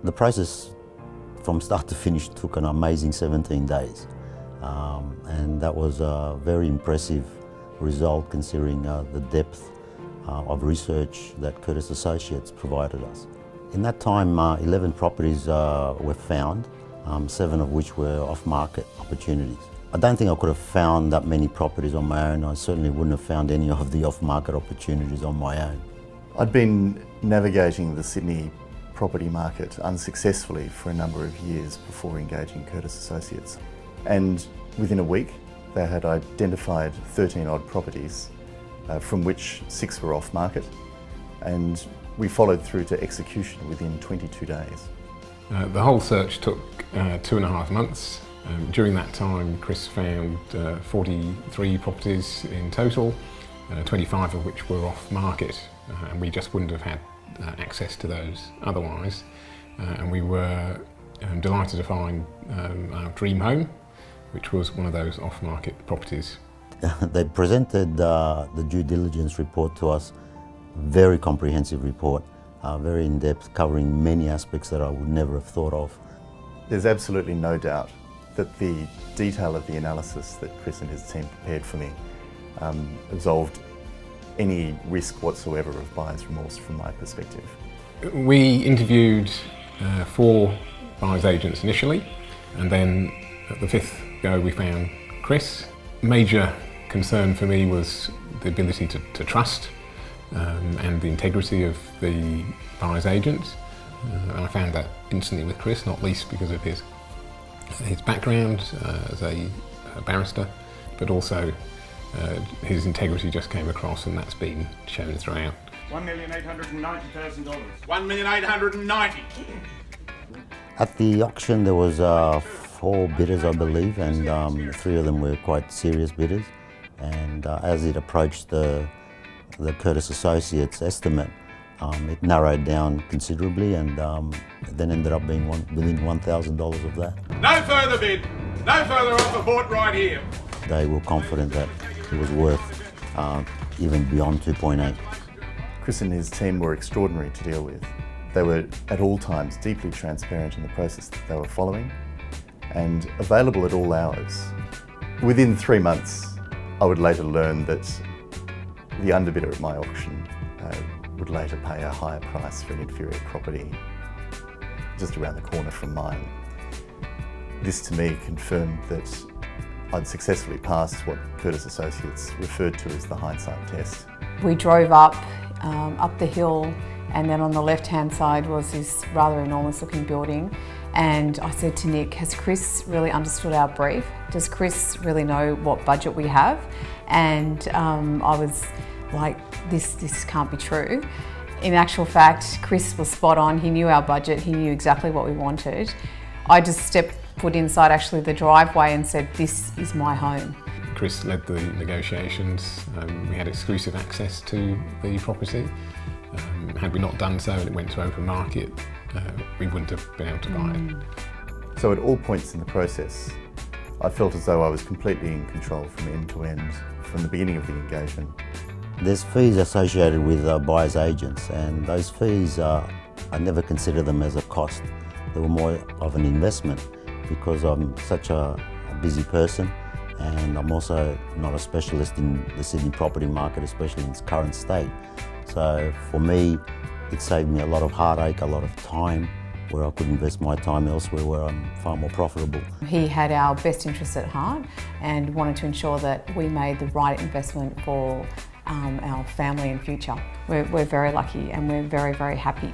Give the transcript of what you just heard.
The process from start to finish took an amazing 17 days. And that was a very impressive result considering the depth of research that Curtis Associates provided us. In that time, 11 properties were found, 7 of which were off-market opportunities. I don't think I could have found that many properties on my own. I certainly wouldn't have found any of the off-market opportunities on my own. I'd been navigating the Sydney property market unsuccessfully for a number of years before engaging Curtis Associates. And within a week, they had identified 13 odd properties, from which 6 were off market, and we followed through to execution within 22 days. The whole search took 2.5 months. During that time, Chris found 43 properties in total, 25 of which were off market, and we just wouldn't have had access to those otherwise. And we were delighted to find our dream home, which was one of those off-market properties. They presented the due diligence report to us, very comprehensive report, very in-depth, covering many aspects that I would never have thought of. There's absolutely no doubt that the detail of the analysis that Chris and his team prepared for me absolved any risk whatsoever of buyer's remorse from my perspective. We interviewed 4 buyer's agents initially, and then at the 5th go we found Chris. Major concern for me was the ability to trust and the integrity of the buyer's agent. And I found that instantly with Chris, not least because of his background as a barrister, but also his integrity just came across, and that's been shown throughout. $1,890,000. $1,890,000. At the auction there was 4 bidders, I believe, and 3 of them were quite serious bidders. And as it approached the Curtis Associates estimate, it narrowed down considerably, and then ended up being within $1,000 of that. No further bid, no further offer bought right here. They were confident that it was worth even beyond 2.8. Chris and his team were extraordinary to deal with. They were at all times deeply transparent in the process that they were following and available at all hours. Within 3 months, I would later learn that the underbidder at my auction would later pay a higher price for an inferior property just around the corner from mine. This to me confirmed that I'd successfully passed what Curtis Associates referred to as the hindsight test. We drove up the hill, and then on the left-hand side was this rather enormous looking building. And I said to Nick, has Chris really understood our brief? Does Chris really know what budget we have? And I was like, this can't be true. In actual fact, Chris was spot on. He knew our budget. He knew exactly what we wanted. I just stepped foot inside actually the driveway and said, this is my home. Chris led the negotiations. We had exclusive access to the property. Had we not done so and it went to open market, we wouldn't have been able to buy it. So at all points in the process, I felt as though I was completely in control from end to end, from the beginning of the engagement. There's fees associated with buyer's agents, and those fees, I never consider them as a cost. They were more of an investment because I'm such a busy person, and I'm also not a specialist in the Sydney property market, especially in its current state. So for me, it saved me a lot of heartache, a lot of time, where I could invest my time elsewhere where I'm far more profitable. He had our best interests at heart and wanted to ensure that we made the right investment for our family and future. We're very lucky and we're very, very happy.